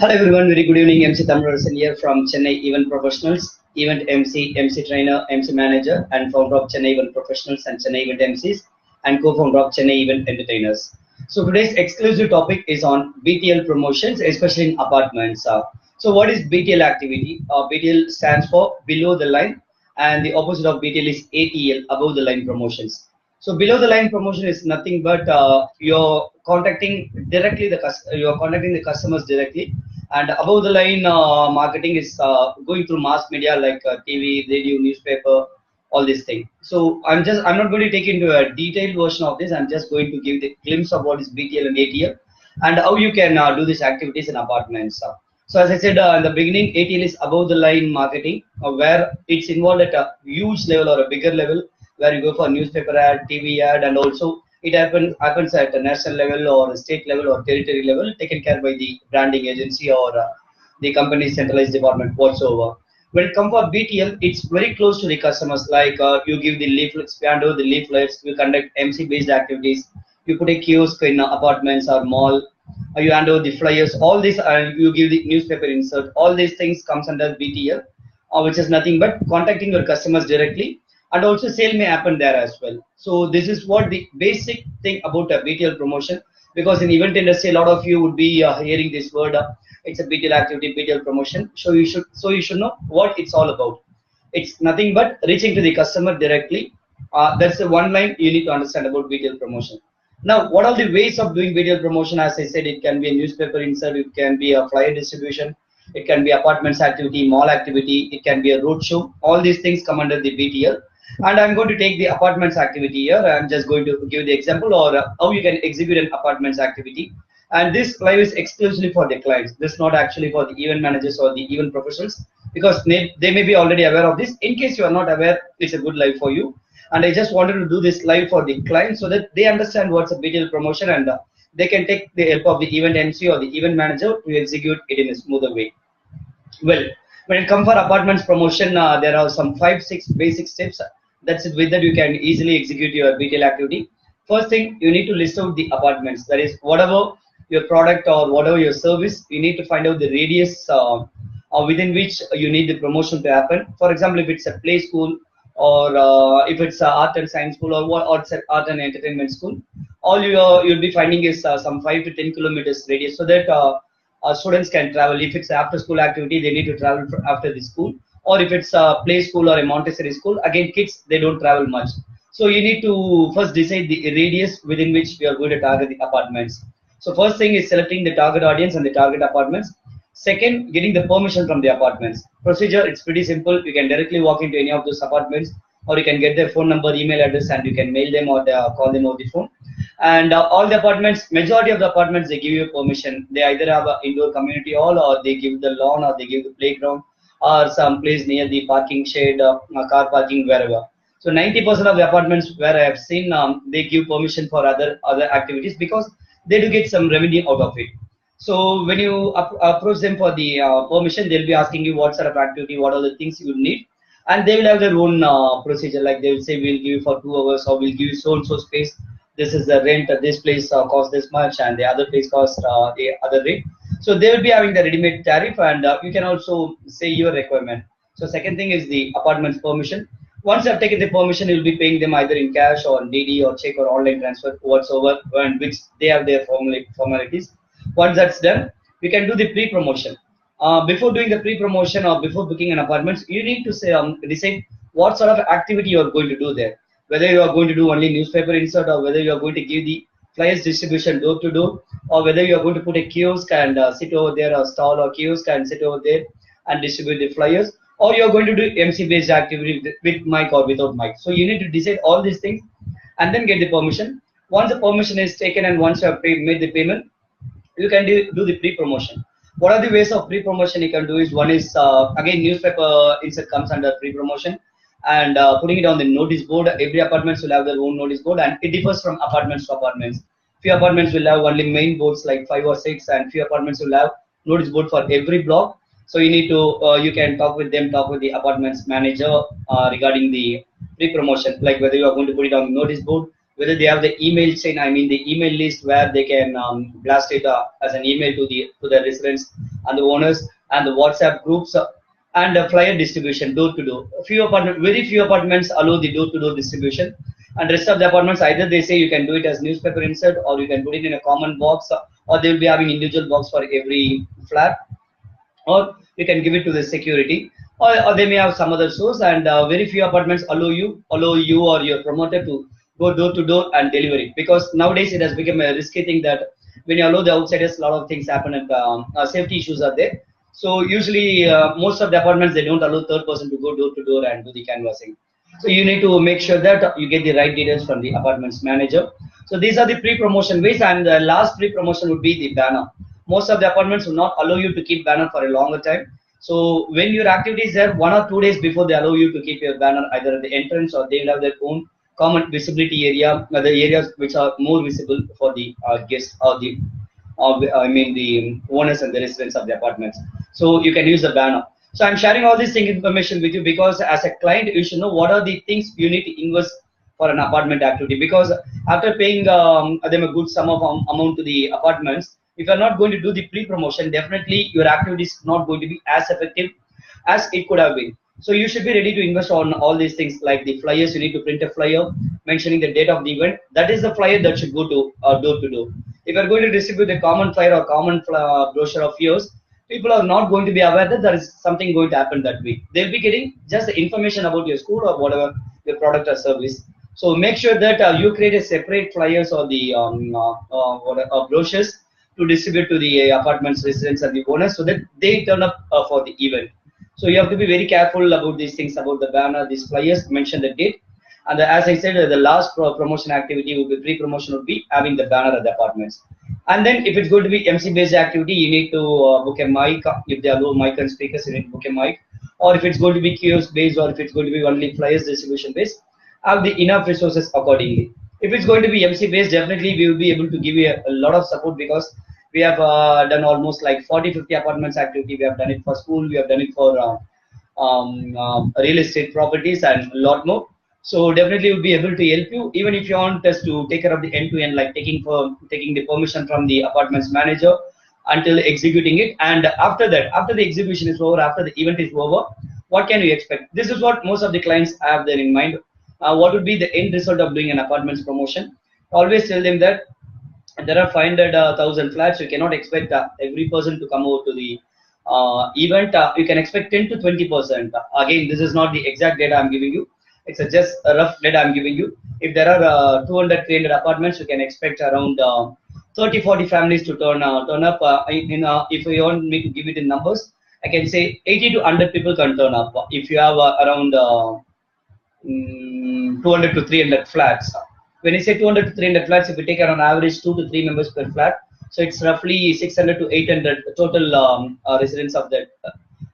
Hello everyone, very good evening. MC Thamizharasan here from Chennai Event Professionals, Event MC, MC Trainer, MC Manager, and founder of Chennai Event Professionals and Chennai Event MCs, and co-founder of Chennai Event Entertainers. So today's exclusive topic is on BTL promotions, especially in apartments. So what is BTL activity? BTL stands for below the line, and the opposite of BTL is ATL, above the line promotions. So below the line promotion is nothing but you're contacting directly you're contacting the customers directly, and above the line marketing is going through mass media like TV, radio, newspaper, all these things. So I'm not going to take into a detailed version of this. I'm just going to give the glimpse of what is BTL and ATL and how you can do these activities in apartments. So as I said in the beginning, ATL is above the line marketing, where it's involved at a huge level or a bigger level, where you go for newspaper ad, TV ad, and also it happens at a national level or a state level or territory level, taken care by the branding agency or the company's centralized department whatsoever. When it comes for BTL, it's very close to the customers. Like you give the leaflets, we handle the leaflets, we conduct MC-based activities. You put a kiosk in apartments or mall. You handle the flyers. All this, you give the newspaper insert. All these things comes under BTL, which is nothing but contacting your customers directly, and also sale may happen there as well. So this is what the basic thing about a BTL promotion. Because in event industry, a lot of you would be hearing this word. It's a BTL activity, BTL promotion. So you should know what it's all about. It's nothing but reaching to the customer directly. That's the one line you need to understand about BTL promotion. Now, what are the ways of doing BTL promotion? As I said, it can be a newspaper insert, it can be a flyer distribution, it can be apartments activity, mall activity, it can be a road show. All these things come under the BTL. And I'm going to take the apartments activity here. I'm just going to give the example or how you can execute an apartments activity. And this live is exclusively for the clients. This is not actually for the event managers or the event professionals, because they may be already aware of this. In case you are not aware, it's a good live for you. And I just wanted to do this live for the clients so that they understand what's a BTL promotion, and they can take the help of the event MC or the event manager to execute it in a smoother way. Well, when it comes for apartments promotion, there are some 5-6 basic steps. That's it. With that, you can easily execute your BTL activity. First thing, you need to list out the apartments. That is, whatever your product or whatever your service, you need to find out the radius within which you need the promotion to happen. For example, if it's a play school, or if it's art and science school, or it's art and entertainment school, all you'll be finding is some 5 to 10 kilometers radius, so that students can travel. If it's after school activity, they need to travel after the school. Or if it's a play school or a Montessori school, again, kids, they don't travel much. So you need to first decide the radius within which we are going to target the apartments. So first thing is selecting the target audience and the target apartments. Second, getting the permission from the apartments. Procedure, it's pretty simple. You can directly walk into any of those apartments, or you can get their phone number, email address, and you can mail them or call them over the phone. And all the apartments, majority of the apartments, they give you permission. They either have an indoor community hall, or they give the lawn, or they give the playground, or some place near the parking shed, car parking, wherever. So 90% of the apartments where I have seen, they give permission for other activities, because they do get some revenue out of it. So when you approach them for the permission, they'll be asking you what sort of activity, what are the things you need, and they will have their own procedure. Like they will say, we'll give you for 2 hours, or we'll give you so and so space. This is the rent. This place costs this much, and the other place costs the other rate. So they will be having the ready-made tariff, and you can also say your requirement. So second thing is the apartment's permission. Once you have taken the permission, you'll be paying them either in cash or DD or check or online transfer whatsoever, and which they have their formalities. Once that's done, we can do the pre-promotion. Before doing the pre-promotion or before booking an apartment, you need to say, decide what sort of activity you are going to do there. Whether you are going to do only newspaper insert, or whether you are going to give the flyers distribution door to door, or whether you are going to put a kiosk and sit over there, or stall or kiosk and sit over there and distribute the flyers, or you are going to do MC-based activity with mic or without mic. So you need to decide all these things and then get the permission. Once the permission is taken and once you have made the payment, you can do the pre-promotion. What are the ways of pre-promotion you can do is, one is again, newspaper insert comes under pre-promotion, and putting it on the notice board. Every apartments will have their own notice board, and it differs from apartments to apartments. Few apartments will have only main boards like 5 or 6, and few apartments will have notice board for every block. So you need to you can talk with the apartments manager regarding the pre-promotion, like whether you are going to put it on the notice board, whether they have the email chain, I mean the email list where they can blast it as an email to the residents and the owners, and the WhatsApp groups, and flyer distribution door to door. Very few apartments allow the door to door distribution, and rest of the apartments either they say you can do it as newspaper insert, or you can put it in a common box, or they will be having individual box for every flat, or you can give it to the security, or they may have some other source. And very few apartments allow you or your promoter to go door to door and deliver it, because nowadays it has become a risky thing that when you allow the outsiders, a lot of things happen, and safety issues are there. So usually most of the apartments, they don't allow third person to go door to door and do the canvassing. So you need to make sure that you get the right details from the apartments manager. So these are the pre-promotion ways, and the last pre-promotion would be the banner. Most of the apartments will not allow you to keep banner for a longer time. So when your activity is there, 1 or 2 days before, they allow you to keep your banner either at the entrance, or they will have their own common visibility area, the areas which are more visible for the guests, or the owners and the residents of the apartments. So you can use the banner. So I'm sharing all this information with you because as a client, you should know what are the things you need to invest for an apartment activity. Because after paying them a good sum of amount to the apartments, if you're not going to do the pre-promotion, definitely your activity is not going to be as effective as it could have been. So you should be ready to invest on all these things, like the flyers. You need to print a flyer mentioning the date of the event. That is the flyer that should go to door to door. If you're going to distribute a common flyer or common brochure of yours, people are not going to be aware that there is something going to happen that week. They'll be getting just the information about your school or whatever your product or service. So make sure that you create a separate flyers or the brochures to distribute to the apartments residents and the owners, so that they turn up for the event. So you have to be very careful about these things, about the banner, these flyers, mention the date. And as I said, the last promotion activity would be pre-promotion, would be having the banner at the apartments. And then if it's going to be MC based activity, you need to book a mic. If they allow mic and speakers, you need to book a mic. Or if it's going to be kiosk based, or if it's going to be only flyers distribution based, have the enough resources accordingly. If it's going to be MC based, definitely we will be able to give you a lot of support, because we have done almost like 40-50 apartments activity. We have done it for school, we have done it for real estate properties, and a lot more. So definitely we'll be able to help you, even if you want us to take care of the end-to-end, like taking the permission from the apartments manager until executing it. And after that, after the execution is over, after the event is over, what can you expect? This is what most of the clients have there in mind. What would be the end result of doing an apartments promotion? Always tell them that there are 500,000 flats. You cannot expect every person to come over to the event. You can expect 10 to 20%. Again, this is not the exact data I'm giving you. It's just a rough data I'm giving you. If there are 200, 300 apartments, you can expect around 30, 40 families to turn up. If you want me to give it in numbers, I can say 80 to 100 people can turn up. If you have around 200 to 300 flats. When you say 200 to 300 flats, if you take around average 2 to 3 members per flat, so it's roughly 600 to 800 total residents of that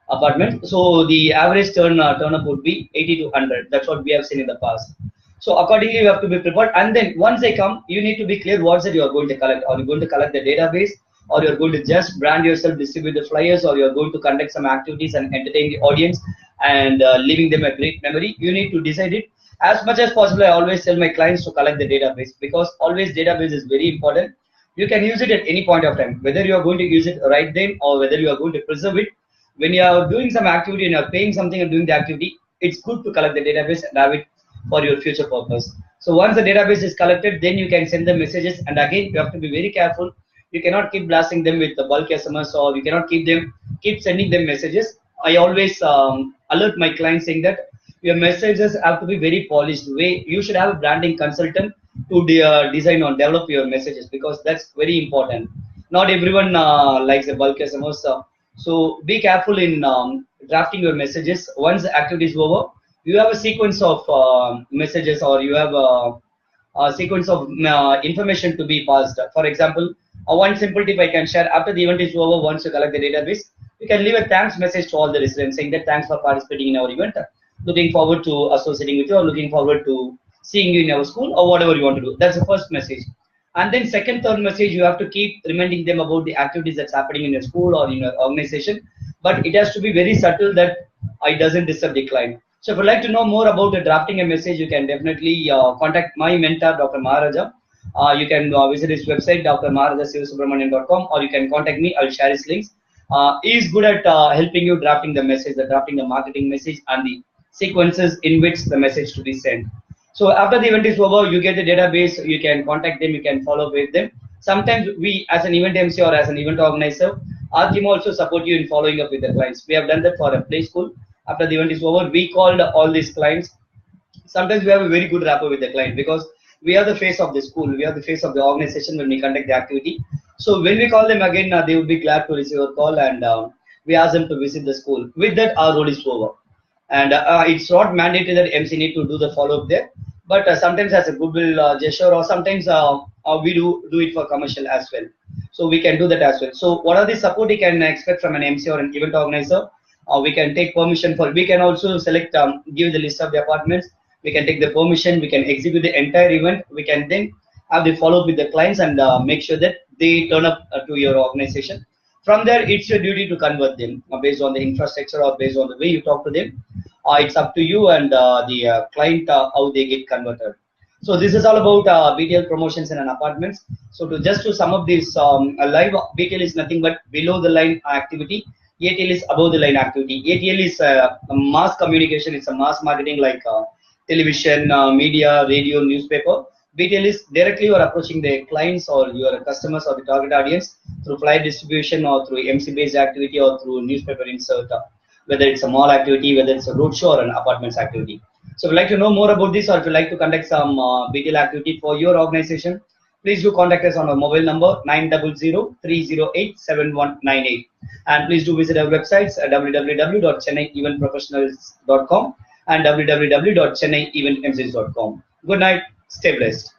apartment. So the average turn up would be 80 to 100. That's what we have seen in the past. So accordingly, you have to be prepared. And then once they come, you need to be clear what's that you are going to collect. Are you going to collect the database, or you're going to just brand yourself, distribute the flyers, or you're going to conduct some activities and entertain the audience and leaving them a great memory? You need to decide it. As much as possible, I always tell my clients to collect the database, because always database is very important. You can use it at any point of time, whether you are going to use it right then or whether you are going to preserve it. When you are doing some activity and you are paying something and doing the activity, it's good to collect the database and have it for your future purpose. So once the database is collected, then you can send them messages. And again, you have to be very careful. You cannot keep blasting them with the bulk SMS, or you cannot keep sending them messages. I always alert my clients saying that your messages have to be very polished way. You should have a branding consultant to design or develop your messages, because that's very important. Not everyone likes the bulk SMS. So be careful in drafting your messages. Once the activity is over, you have a sequence of messages, or you have a sequence of information to be passed. For example, one simple tip I can share: after the event is over, once you collect the database, you can leave a thanks message to all the residents saying that thanks for participating in our event. Looking forward to associating with you, or looking forward to seeing you in our school, or whatever you want to do. That's the first message. And then second, third message, you have to keep reminding them about the activities that's happening in your school or in your organization. But it has to be very subtle that it doesn't disturb the client. So if you'd like to know more about drafting a message, you can definitely contact my mentor, Dr. Maharaja. You can visit his website, drmaharaja.com, or you can contact me. I'll share his links. He is good at helping you drafting the message, drafting the marketing message, and the sequences in which the message to be sent. So after the event is over, you get the database. You can contact them. You can follow up with them. Sometimes we, as an event MC or as an event organizer, our team also support you in following up with the clients. We have done that for a play school. After the event is over, we called all these clients. Sometimes we have a very good rapport with the client because we are the face of the school. We are the face of the organization when we conduct the activity. So when we call them again, they would be glad to receive a call, and we ask them to visit the school. With that, our role is over. And it's not mandated that MC need to do the follow-up there, but sometimes as a goodwill gesture, or sometimes we do it for commercial as well. So we can do that as well. So what are the support you can expect from an MC or an event organizer? We can take permission for, we can also select, give the list of the apartments. We can take the permission, we can execute the entire event. We can then have the follow-up with the clients and make sure that they turn up to your organization. From there, it's your duty to convert them based on the infrastructure or based on the way you talk to them. It's up to you and the client how they get converted. So this is all about BTL promotions in an apartments. So to sum up this, live BTL is nothing but below the line activity. ATL is above the line activity. ATL is a mass communication. It's a mass marketing like television, media, radio, newspaper. BTL is directly you are approaching the clients or your customers or the target audience through flyer distribution or through MC based activity or through newspaper insert, whether it's a mall activity, whether it's a roadshow or an apartments activity. So if you'd like to know more about this, or if you'd like to conduct some BTL activity for your organization, please do contact us on our mobile number 900-308-7198. And please do visit our websites at www.chennaieventprofessionals.com and www.chennaieventmcs.com. Good night. Stay blessed.